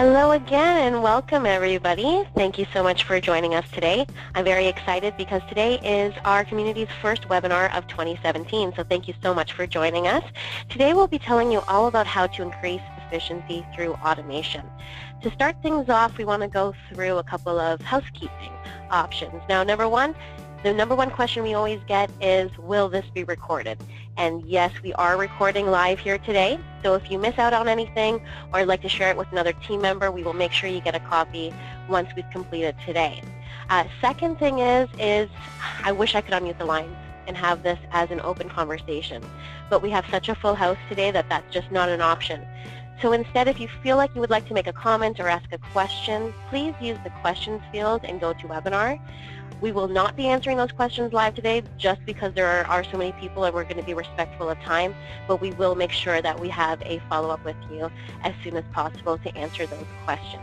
Hello again and welcome everybody. Thank you so much for joining us today. I'm very excited because today is our community's first webinar of 2017, so thank you so much for joining us. Today we'll be telling you all about how to increase efficiency through automation. To start things off, we want to go through a couple of housekeeping options. Now, the number one question we always get is, will this be recorded? And yes, we are recording live here today, so if you miss out on anything or would like to share it with another team member, we will make sure you get a copy once we've completed today. Second thing is I wish I could unmute the lines and have this as an open conversation, but we have such a full house today that that's just not an option. So instead, if you feel like you would like to make a comment or ask a question, please use the questions field and go to webinar. We will not be answering those questions live today just because there are so many people and we're going to be respectful of time, but we will make sure that we have a follow-up with you as soon as possible to answer those questions.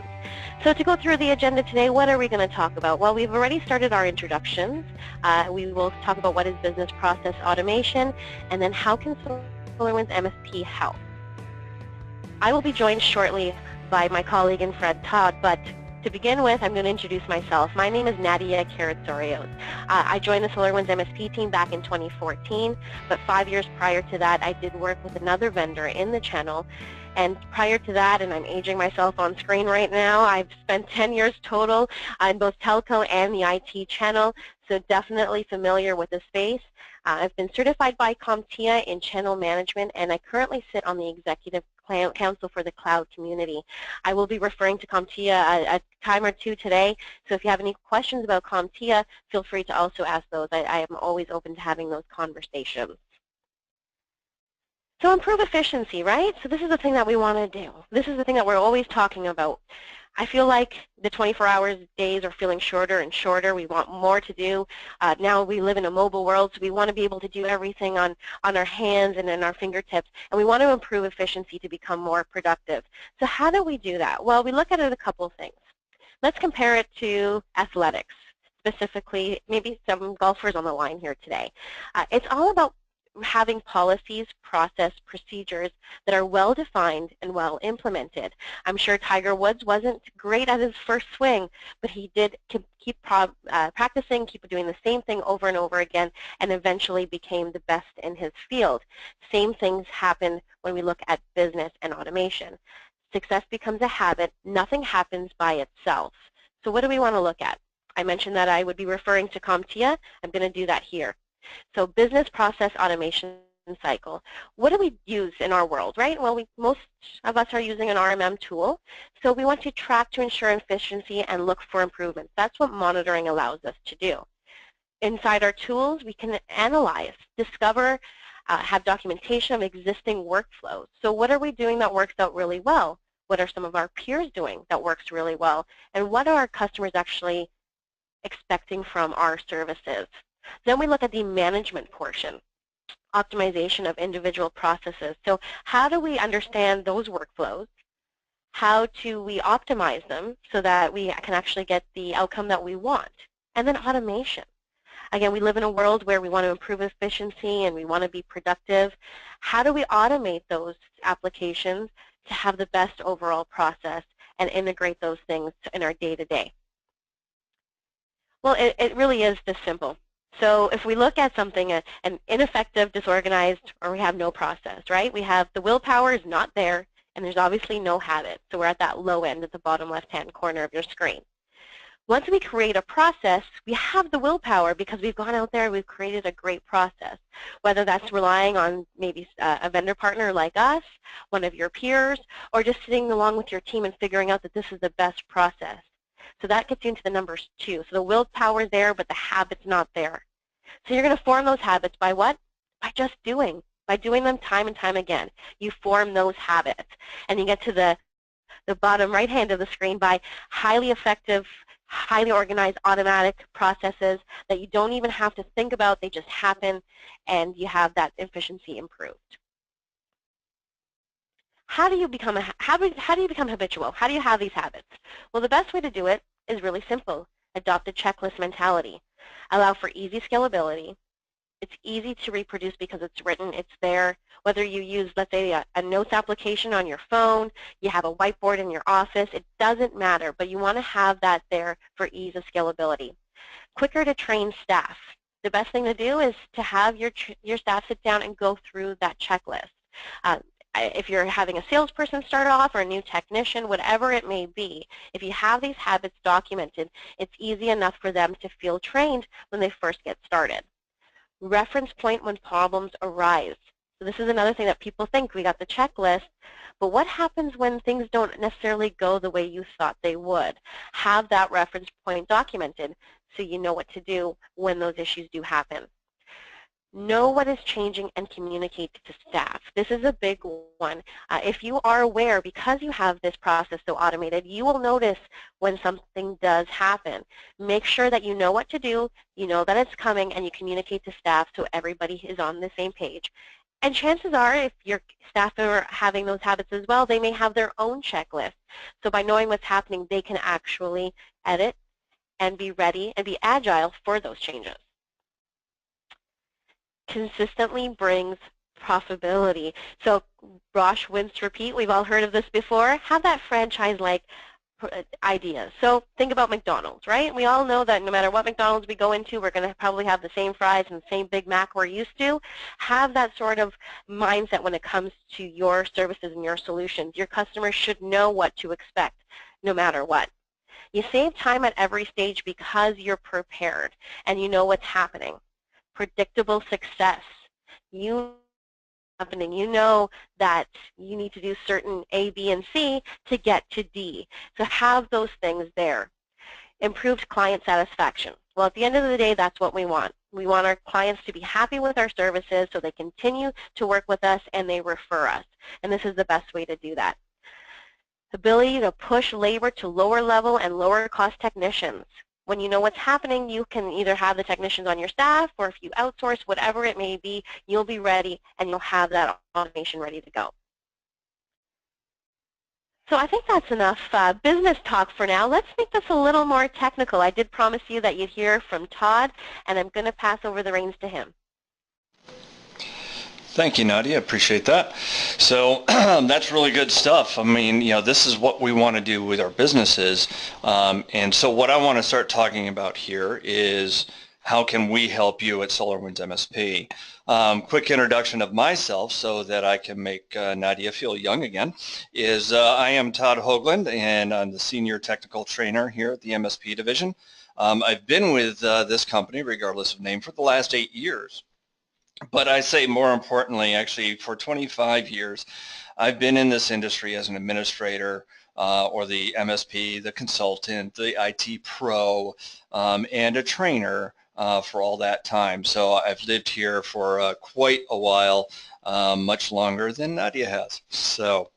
So to go through the agenda today, what are we going to talk about? Well, we've already started our introductions. We will talk about what is business process automation and then how can SolarWinds MSP help. I will be joined shortly by my colleague and friend Todd, but to begin with, I'm going to introduce myself. My name is Nadia Karatsorios. I joined the SolarWinds MSP team back in 2014, but 5 years prior to that, I did work with another vendor in the channel. And prior to that, and I'm aging myself on screen right now, I've spent 10 years total in both telco and the IT channel, so definitely familiar with the space. I've been certified by CompTIA in channel management, and I currently sit on the executive council for the cloud community. I will be referring to CompTIA a time or two today, so if you have any questions about CompTIA, feel free to also ask those. I am always open to having those conversations. So improve efficiency, right? So this is the thing that we want to do. This is the thing that we're always talking about. I feel like the 24-hour days are feeling shorter and shorter. We want more to do. Now we live in a mobile world, so we want to be able to do everything on our hands and in our fingertips, and we want to improve efficiency to become more productive. So how do we do that? Well, we look at it a couple of things. Let's compare it to athletics, specifically maybe some golfers on the line here today. It's all about having policies, process, procedures that are well-defined and well-implemented. I'm sure Tiger Woods wasn't great at his first swing, but he did keep practicing, keep doing the same thing over and over again, and eventually became the best in his field. Same things happen when we look at business and automation. Success becomes a habit. Nothing happens by itself. So what do we want to look at? I mentioned that I would be referring to CompTIA. I'm going to do that here. So business process automation cycle. What do we use in our world, right? Well, most of us are using an RMM tool. So we want to track to ensure efficiency and look for improvements. That's what monitoring allows us to do. Inside our tools, we can analyze, discover, have documentation of existing workflows. So what are we doing that works out really well? What are some of our peers doing that works really well? And what are our customers actually expecting from our services? Then we look at the management portion, optimization of individual processes. So how do we understand those workflows? How do we optimize them so that we can actually get the outcome that we want? And then automation. Again, we live in a world where we want to improve efficiency and we want to be productive. How do we automate those applications to have the best overall process and integrate those things in our day-to-day? Well, it really is this simple. So if we look at something, an ineffective, disorganized, or we have no process, right? We have the willpower is not there, and there's obviously no habit. So we're at that low end at the bottom left-hand corner of your screen. Once we create a process, we have the willpower because we've gone out there and we've created a great process, whether that's relying on maybe a vendor partner like us, one of your peers, or just sitting along with your team and figuring out that this is the best process. So that gets you into the numbers too. So the willpower is there, but the habit's not there. So you're going to form those habits by what? By just doing. By doing them time and time again. You form those habits. And you get to the bottom right hand of the screen by highly effective, highly organized, automatic processes that you don't even have to think about. They just happen, and you have that efficiency improved. How do you become habitual? How do you have these habits? Well, the best way to do it is really simple. Adopt a checklist mentality. Allow for easy scalability. It's easy to reproduce because it's written, it's there. Whether you use, let's say, a notes application on your phone, you have a whiteboard in your office, it doesn't matter, but you want to have that there for ease of scalability. Quicker to train staff. The best thing to do is to have your staff sit down and go through that checklist. If you're having a salesperson start off or a new technician, whatever it may be, if you have these habits documented, it's easy enough for them to feel trained when they first get started. Reference point when problems arise. So this is another thing that people think. We got the checklist, but what happens when things don't necessarily go the way you thought they would? Have that reference point documented so you know what to do when those issues do happen. Know what is changing and communicate to staff. This is a big one. If you are aware, because you have this process so automated, you will notice when something does happen. Make sure that you know what to do, you know that it's coming, and you communicate to staff so everybody is on the same page. And chances are, if your staff are having those habits as well, they may have their own checklist. So by knowing what's happening, they can actually edit and be ready and be agile for those changes. Consistently brings profitability. So Rosh, rinse, repeat. We've all heard of this before. Have that franchise-like idea. So think about McDonald's, right? We all know that no matter what McDonald's we go into, we're going to probably have the same fries and the same Big Mac we're used to. Have that sort of mindset when it comes to your services and your solutions. Your customers should know what to expect no matter what. You save time at every stage because you're prepared and you know what's happening. Predictable success. You know that you need to do certain A, B, and C to get to D. So have those things there. Improved client satisfaction. Well, at the end of the day, that's what we want. We want our clients to be happy with our services so they continue to work with us and they refer us. And this is the best way to do that. Ability to push labor to lower level and lower cost technicians. When you know what's happening, you can either have the technicians on your staff, or if you outsource, whatever it may be, you'll be ready and you'll have that automation ready to go. So I think that's enough business talk for now. Let's make this a little more technical. I did promise you that you'd hear from Todd, and I'm going to pass over the reins to him. Thank you, Nadia. Appreciate that. So that's really good stuff. I mean, this is what we want to do with our businesses. And so what I want to start talking about here is how can we help you at SolarWinds MSP. Quick introduction of myself so that I can make Nadia feel young again is I am Todd Hoagland, and I'm the Senior Technical Trainer here at the MSP division. I've been with this company, regardless of name, for the last 8 years. But I say more importantly, actually, for 25 years, I've been in this industry as an administrator or the MSP, the consultant, the IT pro, and a trainer for all that time. So I've lived here for quite a while, much longer than Nadia has. So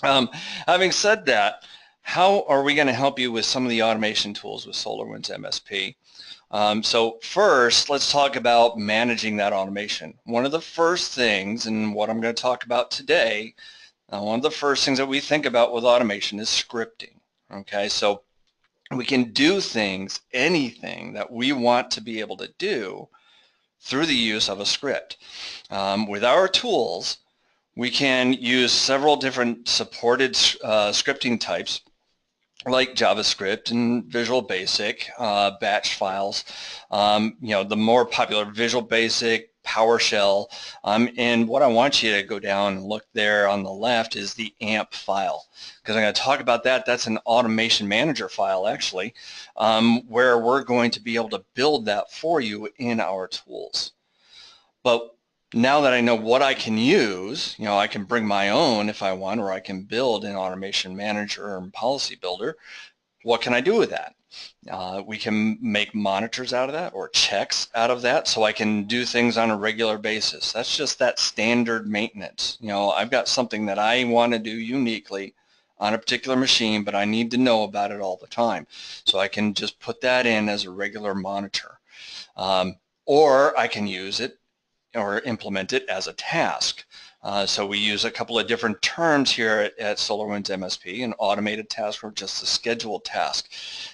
having said that, how are we going to help you with some of the automation tools with SolarWinds MSP? So first, let's talk about managing that automation. One of the first things, and what I'm going to talk about today, one of the first things that we think about with automation is scripting. Okay, so we can do things, anything that we want to be able to do through the use of a script. With our tools, we can use several different supported scripting types, like JavaScript and Visual Basic, batch files, the more popular Visual Basic, PowerShell, and what I want you to go down and look there on the left is the AMP file, because I'm going to talk about that. That's an automation manager file, actually, where we're going to be able to build that for you in our tools. But now that I know what I can use, I can bring my own if I want, or I can build an automation manager and policy builder. What can I do with that? We can make monitors out of that or checks out of that, so I can do things on a regular basis. That's just that standard maintenance. I've got something that I want to do uniquely on a particular machine, but I need to know about it all the time. So I can just put that in as a regular monitor. Or I can use it or implement it as a task. So we use a couple of different terms here at SolarWinds MSP, an automated task or just a scheduled task.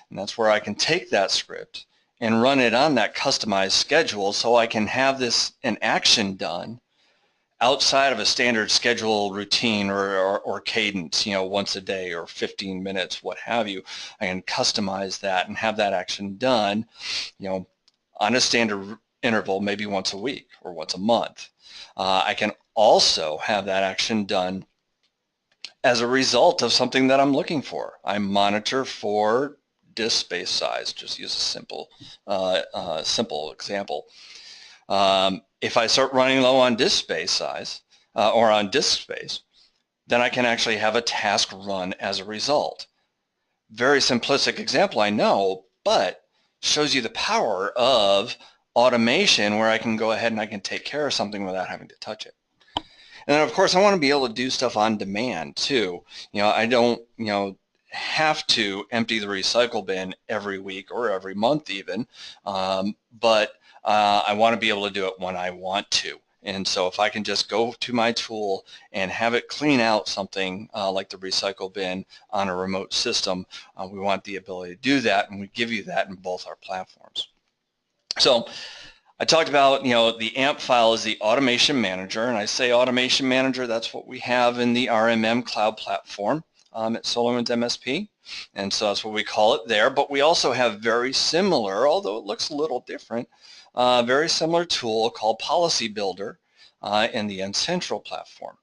And that's where I can take that script and run it on that customized schedule so I can have an action done outside of a standard schedule routine or cadence, once a day or 15 minutes, what have you. I can customize that and have that action done, on a standard interval, maybe once a week or once a month. I can also have that action done as a result of something that I'm looking for. I monitor for disk space size. Just use a simple example. If I start running low on disk space size or on disk space, then I can actually have a task run as a result. Very simplistic example, I know, but shows you the power of automation where I can go ahead and I can take care of something without having to touch it. And then of course I want to be able to do stuff on demand too. I don't, have to empty the recycle bin every week or every month even, but I want to be able to do it when I want to. And so if I can just go to my tool and have it clean out something like the recycle bin on a remote system, we want the ability to do that, and we give you that in both our platforms. So I talked about, the AMP file is the automation manager, and I say automation manager, that's what we have in the RMM cloud platform at SolarWinds MSP, and so that's what we call it there. But we also have very similar, although it looks a little different, very similar tool called Policy Builder in the N-central platform.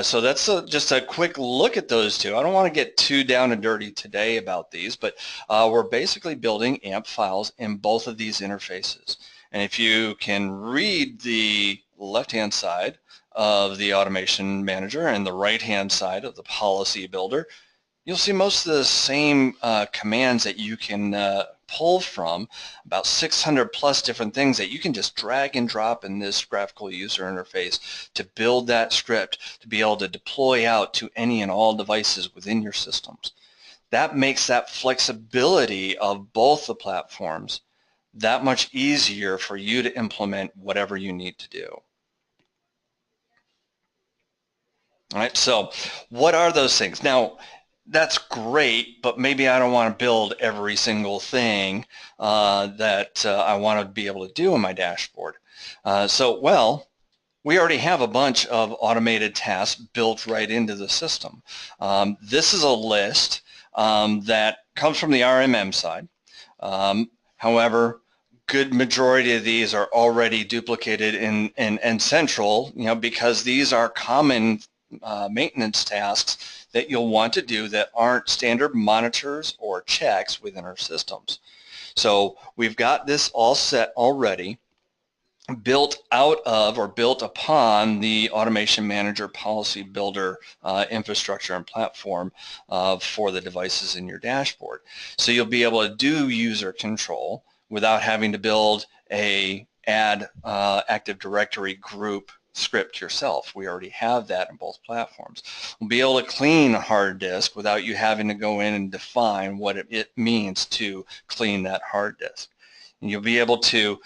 So that's just a quick look at those two. I don't want to get too down and dirty today about these, but we're basically building AMP files in both of these interfaces. And if you can read the left-hand side of the Automation Manager and the right-hand side of the Policy Builder, you'll see most of the same commands that you can pull from, about 600 plus different things that you can just drag and drop in this graphical user interface to build that script to be able to deploy out to any and all devices within your systems. That makes that flexibility of both the platforms that much easier for you to implement whatever you need to do. All right, so what are those things? Now, that's great, but maybe I don't want to build every single thing that I want to be able to do in my dashboard. Well, we already have a bunch of automated tasks built right into the system. This is a list that comes from the RMM side. However, good majority of these are already duplicated in N-central, because these are common maintenance tasks that you'll want to do that aren't standard monitors or checks within our systems. So we've got this all set already, built out of or built upon the Automation Manager Policy Builder infrastructure and platform for the devices in your dashboard. So you'll be able to do user control without having to build a add Active Directory group script yourself. We already have that in both platforms. We'll be able to clean a hard disk without you having to go in and define what it means to clean that hard disk. And you'll be able to,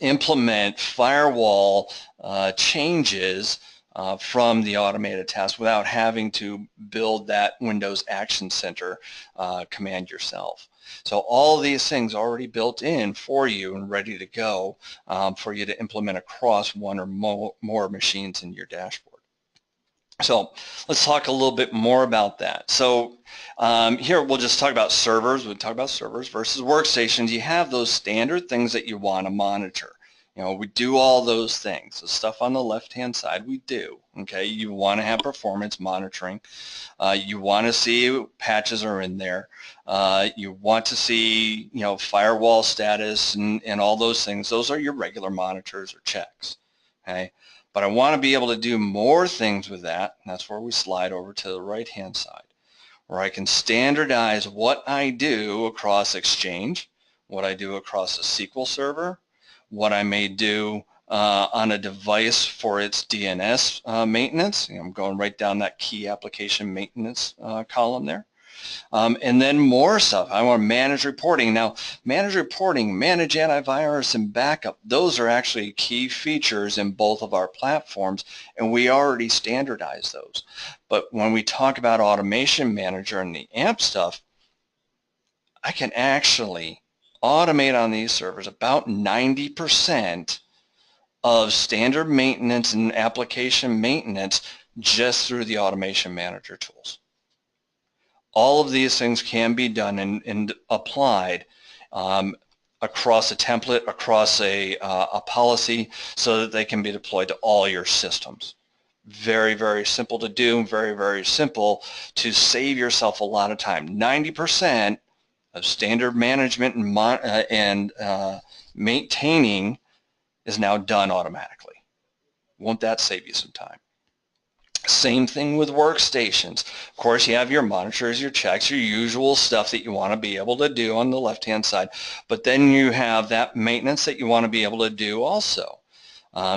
implement firewall changes from the automated task without having to build that Windows Action Center command yourself. So all these things already built in for you and ready to go for you to implement across one or more machines in your dashboard. So let's talk a little bit more about that. So here we'll just talk about servers. We'll talk about servers versus workstations. You have those standard things that you want to monitor. We do all those things. The stuff on the left-hand side, we do. Okay, you want to have performance monitoring. You want to see patches are in there. You want to see, firewall status and all those things. Those are your regular monitors or checks. Okay, but I want to be able to do more things with that. And that's where we slide over to the right-hand side, where I can standardize what I do across Exchange, what I do across a SQL server, what I may do on a device for its DNS maintenance. I'm going right down that key application maintenance column there. And then more stuff. I want to manage reporting. Now, manage reporting, manage antivirus, and backup. Those are actually key features in both of our platforms, and we already standardize those. But when we talk about Automation Manager and the AMP stuff, I can actually automate on these servers about 90% of standard maintenance and application maintenance just through the Automation Manager tools. All of these things can be done and applied across a template, across a policy, so that they can be deployed to all your systems. Very, very simple to do, very, very simple to save yourself a lot of time. 90% of standard management and maintaining is now done automatically. Won't that save you some time? Same thing with workstations. Of course, you have your monitors, your checks, your usual stuff that you want to be able to do on the left-hand side, but then you have that maintenance that you want to be able to do also.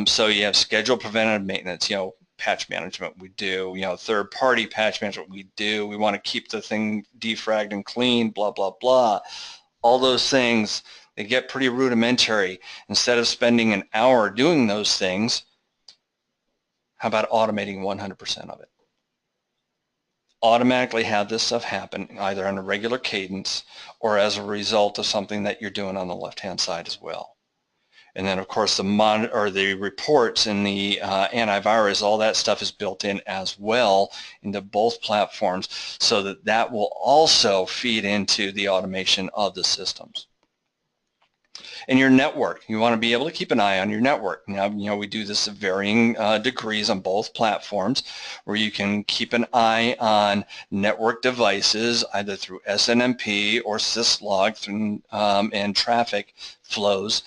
So you have scheduled preventative maintenance, patch management we do, third-party patch management we do. We want to keep the thing defragged and clean, blah, blah, blah. All those things, they get pretty rudimentary. Instead of spending an hour doing those things, how about automating 100% of it? Automatically have this stuff happen either on a regular cadence or as a result of something that you're doing on the left-hand side as well. And then, of course, the reports and the antivirus, all that stuff is built in as well into both platforms, so that that will also feed into the automation of the systems. And your network, you want to be able to keep an eye on your network. Now, we do this at varying degrees on both platforms, where you can keep an eye on network devices either through SNMP or syslog through, and traffic flows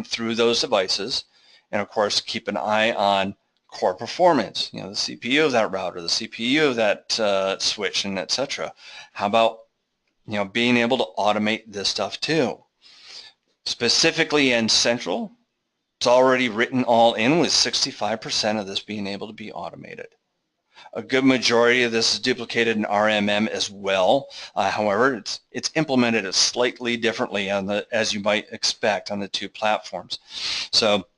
through those devices. And of course, keep an eye on core performance, the CPU of that router, the CPU of that switch, and etc. How about being able to automate this stuff too? Specifically in Central, it's already written all in with 65% of this being able to be automated. A good majority of this is duplicated in RMM as well. However, it's implemented slightly differently as you might expect on the two platforms. So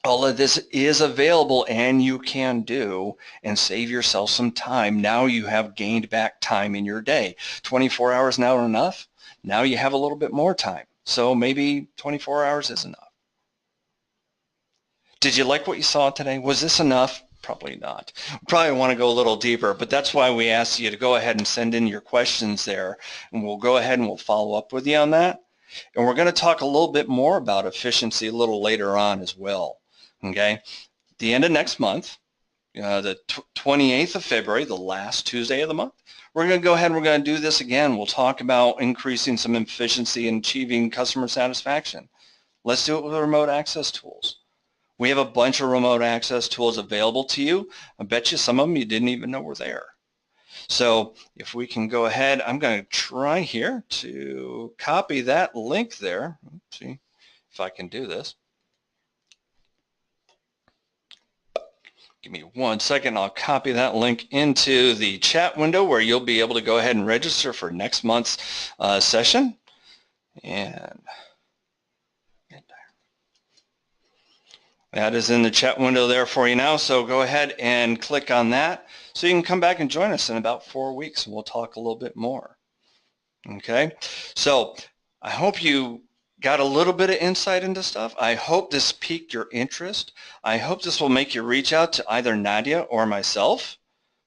all of this is available and you can do and save yourself some time. Now you have gained back time in your day. 24 hours now enough? Now you have a little bit more time. So maybe 24 hours is enough. Did you like what you saw today? Was this enough? Probably not. Probably want to go a little deeper, but that's why we asked you to go ahead and send in your questions there, and we'll go ahead and we'll follow up with you on that. And we're going to talk a little bit more about efficiency a little later on as well. Okay? The end of next month, the 28th of February, the last Tuesday of the month, we're going to go ahead and we're going to do this again. We'll talk about increasing some efficiency and achieving customer satisfaction. Let's do it with remote access tools. We have a bunch of remote access tools available to you. I bet you some of them you didn't even know were there. So if we can go ahead, I'm going to try here to copy that link there. Let's see if I can do this. Give me 1 second. I'll copy that link into the chat window where you'll be able to go ahead and register for next month's session. And that is in the chat window there for you now. So go ahead and click on that so you can come back and join us in about 4 weeks and we'll talk a little bit more. Okay, so I hope you got a little bit of insight into stuff. I hope this piqued your interest. I hope this will make you reach out to either Nadia or myself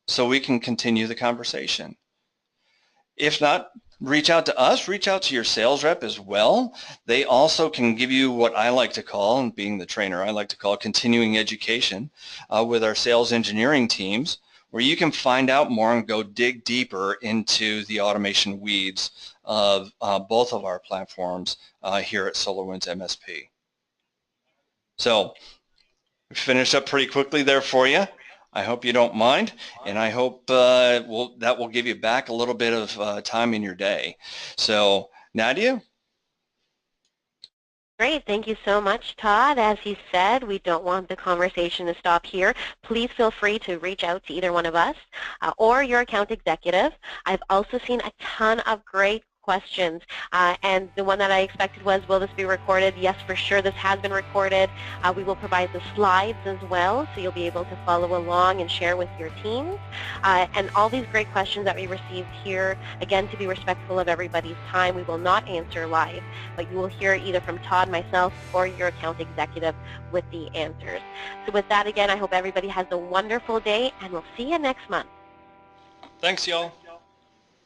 so we can continue the conversation. If not, reach out to us, reach out to your sales rep as well. They also can give you what I like to call, and being the trainer, I like to call continuing education with our sales engineering teams, where you can find out more and go dig deeper into the automation weeds of both of our platforms here at SolarWinds MSP. So we finished up pretty quickly there for you. I hope you don't mind, and I hope that will give you back a little bit of time in your day. So Nadia? Great. Thank you so much, Todd. As you said, we don't want the conversation to stop here. Please feel free to reach out to either one of us or your account executive. I've also seen a ton of great questions. And the one that I expected was, will this be recorded? Yes, for sure, this has been recorded. We will provide the slides as well, so you'll be able to follow along and share with your teams. And all these great questions that we received here, again, to be respectful of everybody's time, we will not answer live, but you will hear either from Todd, myself, or your account executive with the answers. So with that, again, I hope everybody has a wonderful day, and we'll see you next month. Thanks, y'all.